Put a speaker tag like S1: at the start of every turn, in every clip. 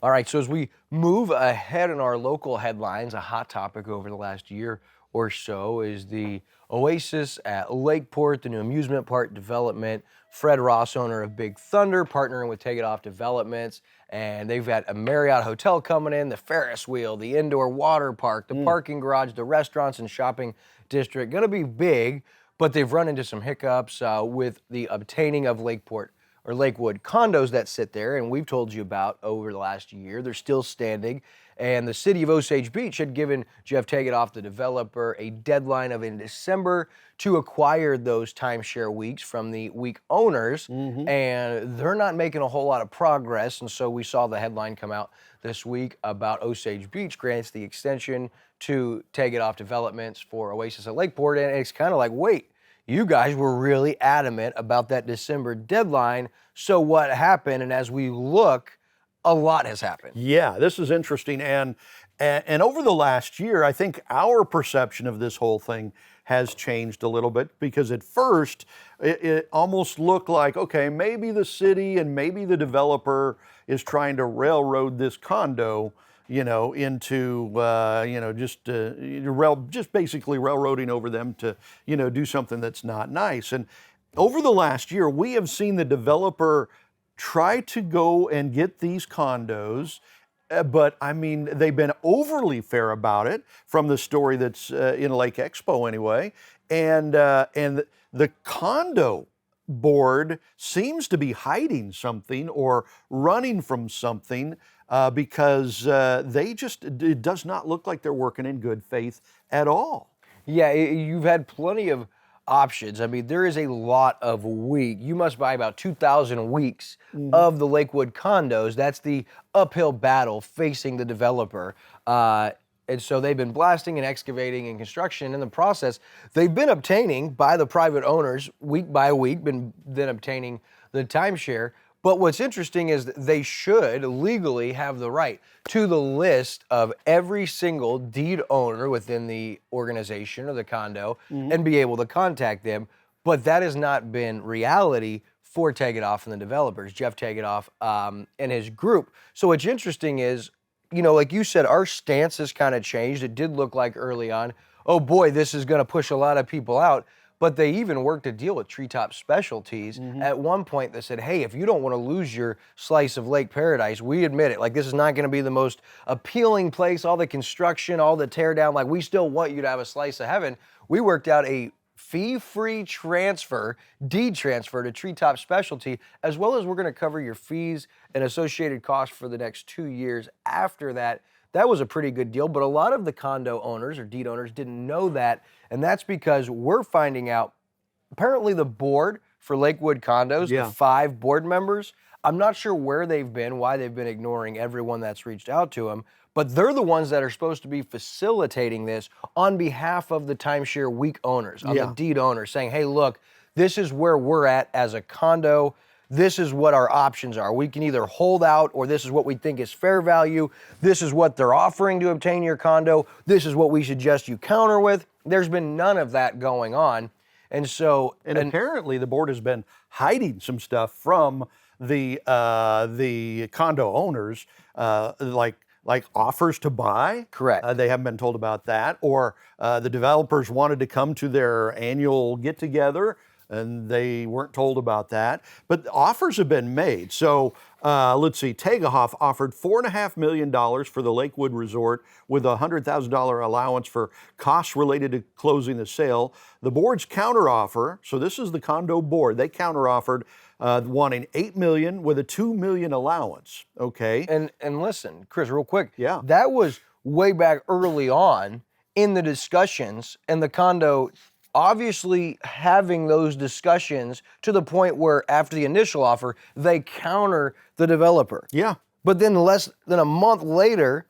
S1: All right, so as we move ahead in our local headlines, a hot topic over the last year or so is the Oasis at Lakeport, the new amusement park development. Fred Ross, owner of Big Thunder, partnering with Take It Off Developments, and they've got a Marriott hotel coming in, the Ferris wheel, the indoor water park, the parking garage, the restaurants and shopping district. Going to be big, but they've run into some hiccups with the obtaining of Lakeport or Lakewood condos that sit there, and we've told you about over the last year. They're still standing, and the city of Osage Beach had given Jeff Take It Off, the developer, a deadline of in December to acquire those timeshare weeks from the week owners, and they're not making a whole lot of progress. And so we saw the headline come out this week about Osage Beach grants the extension to Take It Off Developments for Oasis at Lakeport, and it's kind of like, wait, you guys were really adamant about that December deadline. So what happened? And as we look, a lot has happened.
S2: Yeah, this is interesting. And over the last year, I think our perception of this whole thing has changed a little bit, because at first it almost looked like, okay, maybe the city and maybe the developer is trying to railroad this condo, into, just basically railroading over them to, do something that's not nice. And over the last year, we have seen the developer try to go and get these condos, but I mean, they've been overly fair about it from the story that's in Lake Expo anyway. And the condo board seems to be hiding something or running from something, because it does not look like they're working in good faith at all.
S1: Yeah, you've had plenty of options. I mean, there is a lot of week. You must buy about 2,000 weeks of the Lakewood condos. That's the uphill battle facing the developer. And so they've been blasting and excavating and construction. In the process, they've been obtaining by the private owners week by week, been obtaining the timeshare. But what's interesting is that they should legally have the right to the list of every single deed owner within the organization or the condo and be able to contact them. But that has not been reality for Take It Off and the developers, Jeff Take It Off and his group. So what's interesting is, like you said, our stance has kind of changed. It did look like early on, oh boy, this is going to push a lot of people out. But they even worked a deal with Treetop Specialties. At one point, they said, hey, if you don't want to lose your slice of Lake Paradise, we admit it. Like, this is not going to be the most appealing place, all the construction, all the tear down. Like, we still want you to have a slice of heaven. We worked out a fee-free transfer, deed transfer to Treetop Specialty, as well as we're going to cover your fees and associated costs for the next 2 years after that. That was a pretty good deal, but a lot of the condo owners or deed owners didn't know that, and that's because we're finding out, apparently the board for Lakewood Condos, the 5 board members, I'm not sure where they've been, why they've been ignoring everyone that's reached out to them, but they're the ones that are supposed to be facilitating this on behalf of the timeshare week owners, on the deed owners, saying, hey, look, this is where we're at as a condo. This is what our options are. We can either hold out, or this is what we think is fair value. This is what they're offering to obtain your condo. This is what we suggest you counter with. There's been none of that going on. And so...
S2: And apparently the board has been hiding some stuff from the condo owners, like offers to buy.
S1: Correct.
S2: They haven't been told about that. Or the developers wanted to come to their annual get-together, and they weren't told about that. But offers have been made. So let's see, Tegehoff offered $4.5 million for the Lakewood Resort with a $100,000 allowance for costs related to closing the sale. The board's counteroffer, so this is the condo board, they counteroffered wanting $8 million with a $2 million allowance, okay?
S1: And listen, Chris, real quick.
S2: Yeah.
S1: That was way back early on in the discussions, and the condo obviously having those discussions to the point where after the initial offer, they counter the developer.
S2: Yeah.
S1: But then less than a month later,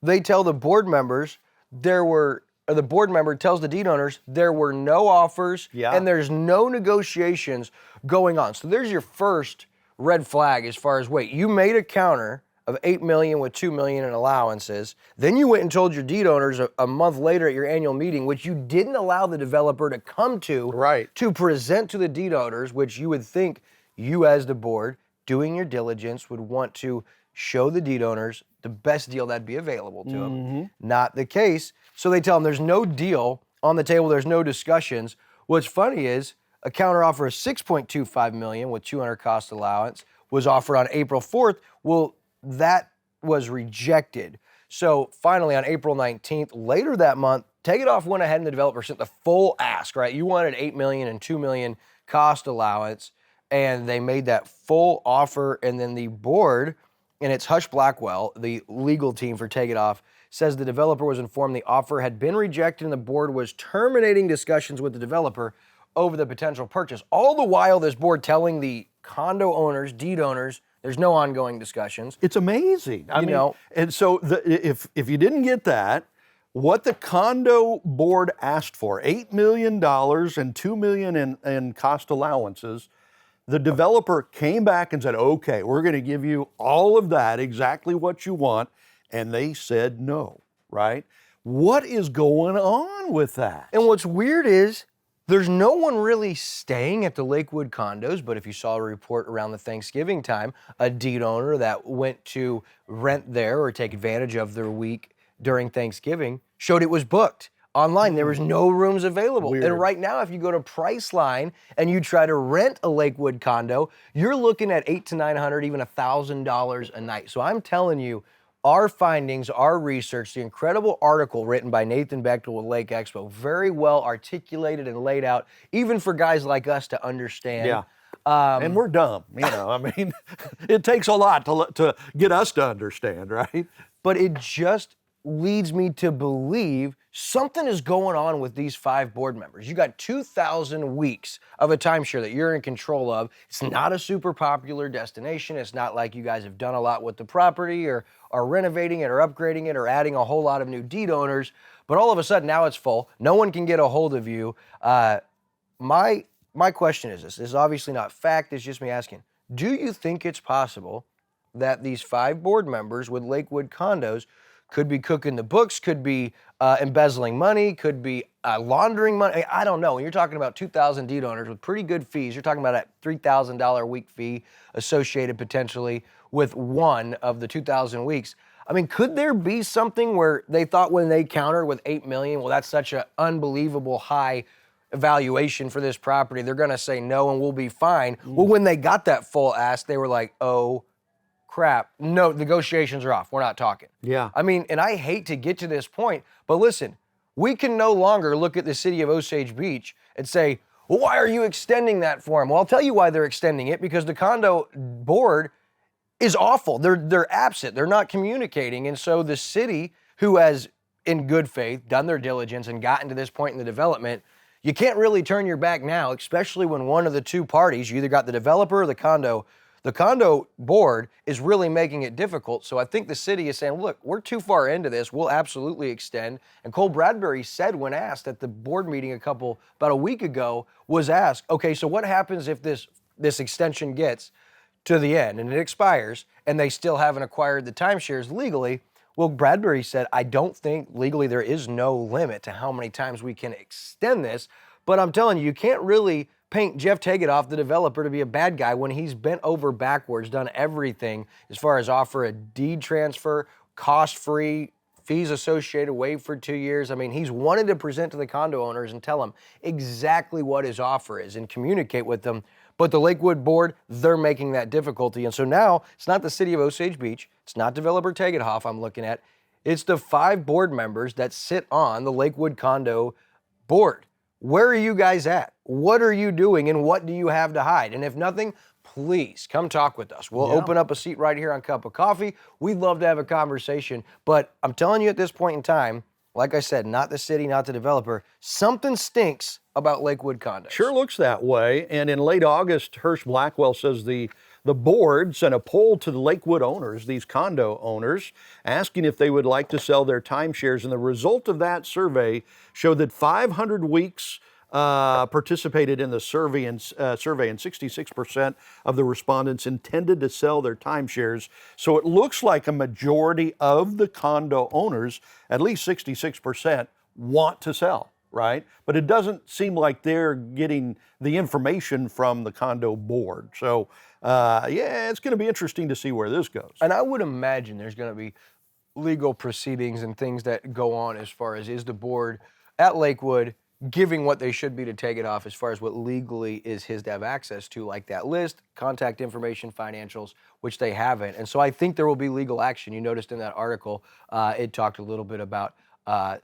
S1: they tell the board members the board member tells the deed owners there were no offers and there's no negotiations going on. So there's your first red flag as far as, wait, you made a counter of $8 million with $2 million in allowances. Then you went and told your deed owners a month later at your annual meeting, which you didn't allow the developer to come to, to present to the deed owners, which you would think you as the board, doing your diligence, would want to show the deed owners the best deal that'd be available to them. Not the case. So they tell them there's no deal on the table, there's no discussions. What's funny is a counteroffer of $6.25 million with 200 cost allowance was offered on April 4th. Well, that was rejected. So finally on April 19th, later that month, Take It Off went ahead and the developer sent the full ask, right? You wanted $8 million and $2 million cost allowance, and they made that full offer, and then the board, and it's Hush Blackwell, the legal team for Take It Off, says the developer was informed the offer had been rejected and the board was terminating discussions with the developer over the potential purchase. All the while, this board telling the condo owners, deed owners, there's no ongoing discussions.
S2: It's amazing. I mean, and so if you didn't get that, what the condo board asked for, $8 million and $2 million in cost allowances, the developer came back and said, okay, we're going to give you all of that, exactly what you want, and they said no, right? What is going on with that?
S1: And what's weird is there's no one really staying at the Lakewood condos, but if you saw a report around the Thanksgiving time, a deed owner that went to rent there or take advantage of their week during Thanksgiving showed it was booked online. There was no rooms available.
S2: Weird.
S1: And right now, if you go to Priceline and you try to rent a Lakewood condo, you're looking at $800 to $900, even $1,000 a night. So I'm telling you, our findings, our research, the incredible article written by Nathan Bechtel with Lake Expo, very well articulated and laid out, even for guys like us to understand.
S2: Yeah. And we're dumb, I mean, it takes a lot to get us to understand, right?
S1: But it just leads me to believe something is going on with these 5 board members. You got 2,000 weeks of a timeshare that you're in control of. It's not a super popular destination. It's not like you guys have done a lot with the property or are renovating it or upgrading it or adding a whole lot of new deed owners. But all of a sudden now it's full. No one can get a hold of you. My question is this is obviously not fact. It's just me asking, do you think it's possible that these 5 board members with Lakewood condos could be cooking the books, could be embezzling money, could be laundering money? I don't know. When you're talking about 2,000 deed owners with pretty good fees, you're talking about a $3,000 a week fee associated potentially with one of the 2,000 weeks. I mean, could there be something where they thought when they countered with $8 million, well, that's such an unbelievable high valuation for this property, they're going to say no and we'll be fine. Well, when they got that full ask, they were like, oh, crap. No, negotiations are off. We're not talking.
S2: Yeah.
S1: I mean, and I hate to get to this point, but listen, we can no longer look at the city of Osage Beach and say, well, why are you extending that for them? Well, I'll tell you why they're extending it, because the condo board is awful. They're absent. They're not communicating. And so the city, who has, in good faith, done their diligence and gotten to this point in the development, you can't really turn your back now, especially when one of the two parties, you either got the developer or the condo board is really making it difficult. So I think the city is saying, look, we're too far into this. We'll absolutely extend. And Cole Bradbury said when asked at the board meeting about a week ago, was asked, okay, so what happens if this extension gets to the end and it expires and they still haven't acquired the timeshares legally? Well, Bradbury said, I don't think legally there is no limit to how many times we can extend this. But I'm telling you, you can't really paint Jeff Take It Off, the developer, to be a bad guy when he's bent over backwards, done everything as far as offer a deed transfer, cost-free, fees associated, waived for 2 years. I mean, he's wanted to present to the condo owners and tell them exactly what his offer is and communicate with them. But the Lakewood board, they're making that difficulty. And so now it's not the city of Osage Beach, it's not developer Take It Off I'm looking at, it's the 5 board members that sit on the Lakewood condo board. Where are you guys at? What are you doing and what do you have to hide? And if nothing, please come talk with us. We'll open up a seat right here on Cup of Coffee. We'd love to have a conversation. But I'm telling you at this point in time, like I said, not the city, not the developer, something stinks about Lakewood condos.
S2: Sure looks that way. And in late August, Hirsch Blackwell says the board sent a poll to the Lakewood owners, these condo owners, asking if they would like to sell their timeshares. And the result of that survey showed that 500 weeks participated in the survey, and 66% of the respondents intended to sell their timeshares. So it looks like a majority of the condo owners, at least 66%, want to sell, right? But it doesn't seem like they're getting the information from the condo board. So yeah, it's going to be interesting to see where this goes.
S1: And I would imagine there's going to be legal proceedings and things that go on as far as is the board at Lakewood giving what they should be to take it off as far as what legally is his to have access to, like that list, contact information, financials, which they haven't. And so I think there will be legal action. You noticed in that article, it talked a little bit about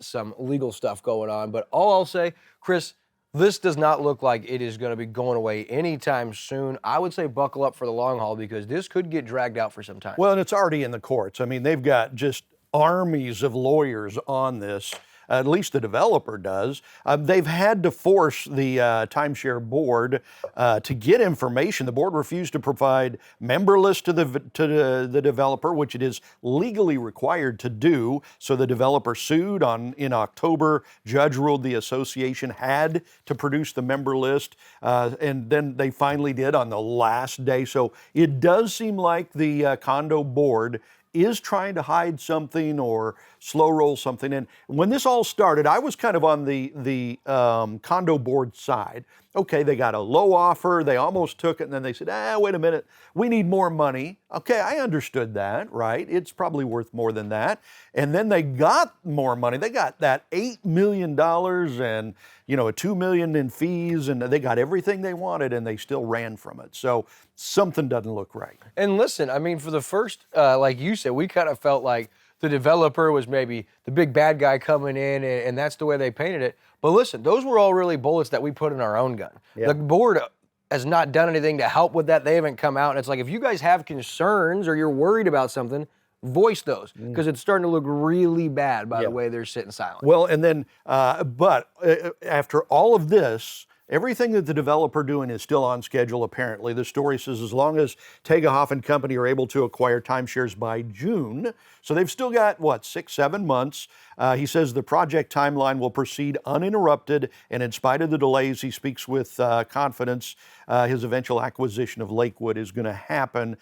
S1: some legal stuff going on. But all I'll say, Chris, this does not look like it is going to be going away anytime soon. I would say buckle up for the long haul because this could get dragged out for some time.
S2: Well, and it's already in the courts. I mean, they've got just armies of lawyers on this. At least the developer does. They've had to force the timeshare board to get information. The board refused to provide member lists to the developer, which it is legally required to do. So the developer sued in October. Judge ruled the association had to produce the member list, and then they finally did on the last day. So it does seem like the condo board is trying to hide something or slow roll something. And when this all started, I was kind of on the condo board side. Okay, they got a low offer, they almost took it, and then they said, wait a minute, we need more money. Okay, I understood that, right? It's probably worth more than that. And then they got more money. They got that $8 million and, a $2 million in fees, and they got everything they wanted, and they still ran from it. So something doesn't look right.
S1: And listen, I mean, for the first, like you said, we kind of felt like the developer was maybe the big bad guy coming in, and that's the way they painted it. But listen, those were all really bullets that we put in our own gun.
S2: Yeah.
S1: The board has not done anything to help with that. They haven't come out. And it's like, if you guys have concerns or you're worried about something, voice those, because it's starting to look really bad by the way they're sitting silent.
S2: Well, and then, but after all of this, everything that the developer doing is still on schedule, apparently. The story says as long as Tegehoff and company are able to acquire timeshares by June, so they've still got, 6, 7 months. He says the project timeline will proceed uninterrupted, and in spite of the delays, he speaks with confidence his eventual acquisition of Lakewood is going to happen.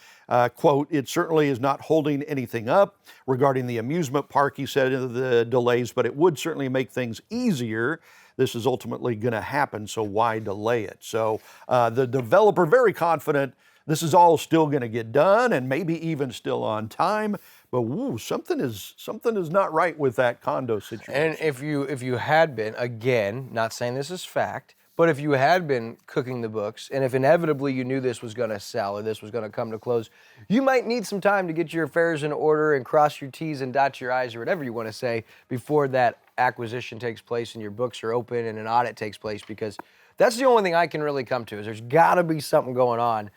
S2: Quote, it certainly is not holding anything up regarding the amusement park, he said, the delays, but it would certainly make things easier. This is ultimately going to happen, so why delay it? So the developer, very confident this is all still going to get done and maybe even still on time. But something is not right with that condo situation.
S1: And if you had been, again, not saying this is fact, but if you had been cooking the books, and if inevitably you knew this was going to sell or this was going to come to close, you might need some time to get your affairs in order and cross your T's and dot your I's or whatever you want to say before that acquisition takes place and your books are open and an audit takes place, because that's the only thing I can really come to is there's got to be something going on